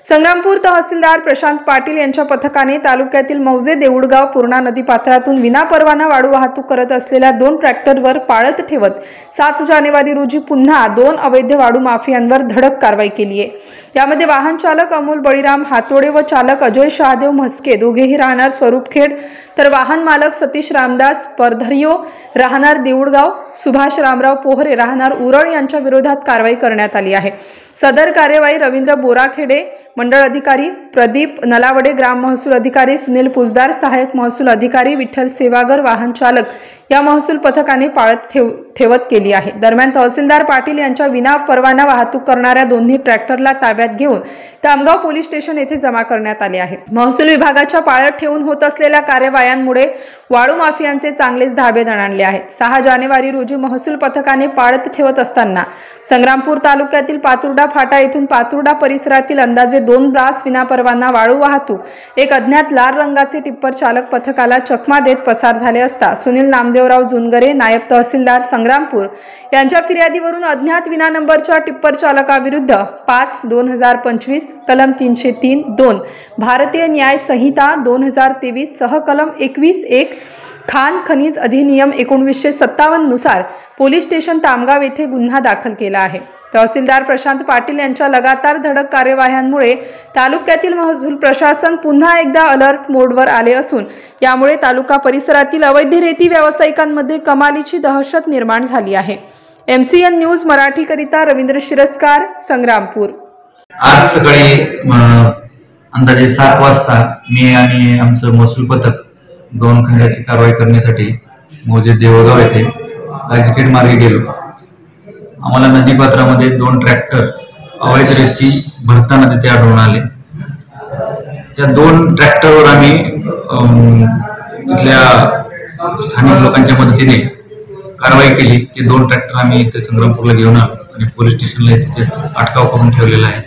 संग्रामपूर तहसीलदार प्रशांत पाटील यांच्या पथकाने तालुक्यातील मौजे देऊळगाव पूर्णा नदी पात्रातून विनापरवाना वाळू वाहतूक करत असलेल्या 2 ट्रॅक्टरवर पाळत ठेवत 7 जानेवारी रोजी पुन्हा 2 अवैध वाळू माफियांवर धडक कारवाई केली आहे। यामध्ये वाहन चालक अमोल बळीराम हातोडे व चालक अजय शहादेव म्हस्के दोघेही राहणार स्वरूपखेड, तर वाहन मालक सतीश रामदास परधरियो राहणार देऊळगाव, सुभाष रामराव पोहरे राहणार उरळ यांच्या विरोधात कारवाई करण्यात आली आहे। सदर कार्यवाही रवींद्र बोराखेडे मंडळ अधिकारी, प्रदीप नलावडे ग्राम महसूल अधिकारी, सुनील पुजदार सहाय्यक महसूल अधिकारी, विठ्ठल सेवागर वाहन चालक या महसूल पथकाने पाळत ठेवत केली आहे। दरम्यान तहसीलदार पाटील यांच्या विना परवाना वाहतूक करणाऱ्या दोन्ही ट्रॅक्टरला ताब्यात घेऊन तामगाव पोलीस स्टेशन येथे जमा करण्यात आले आहे। महसूल विभागाच्या पाळत ठेवून होत असलेल्या कार्यवायांमुळे वाळू माफियांचे चांगलेच धाबे दणाणले आहेत। 6 जानेवारी रोजी महसूल पथकाने पाळत ठेवत असताना संग्रामपूर तालुक्यातील पातुर्डा फाटा येथून पातुर्डा परिसरातील अंदाजे 2 ब्रास विनापरवाना वाळू वाहतूक एक अज्ञात लाल रंगाचे टिप्पर चालक पथकाला चकमा देत पसार झाले असता सुनील नामदेवराव जुनगरे नायब तहसीलदार संग्रामपूर यांच्या फिर्यादीवरून अज्ञात विना नंबरच्या टिप्पर चालकाविरुद्ध 5/2025 कलम 303(2) भारतीय न्याय संहिता 2023 सह कलम 21(1) खान खनिज अधिनियम 1957 नुसार पोलीस स्टेशन तामगाव येथे गुन्हा दाखल केला आहे। तहसीलदार प्रशांत पाटील यांच्या लगातार धडक कार्यवाह्यांमुळे तालुक्यातील महसूल प्रशासन पुन्हा एकदा अलर्ट मोडवर आले असून यामुळे तालुका परिसरातील अवैध रेती व्यावसायिकांमध्ये कमालीची दहशत निर्माण झाली आहे। MCN न्यूज मराठी करिता रवींद्र शिरस्कार, संग्रामपूर। आज सकाळी अंदाजे 7 वाजता मी आणि आमचं महसूल पथक 2 खंडाची कारवाई करण्यासाठी मौजे देऊळगाव येथे काजीखेड मार्गे गेलो। आम्हाला नदीपात्रामध्ये 2 ट्रॅक्टर अवैध रेती भरताना तिथे आढळून आले। त्या 2 ट्रॅक्टरवर आम्ही तिथल्या स्थानिक लोकांच्या मदतीने कारवाई केली की 2 ट्रॅक्टर आम्ही इथे संग्रामपूरला घेऊन आलो आणि पोलीस स्टेशनला तिथे अटकाव करून ठेवलेला आहे।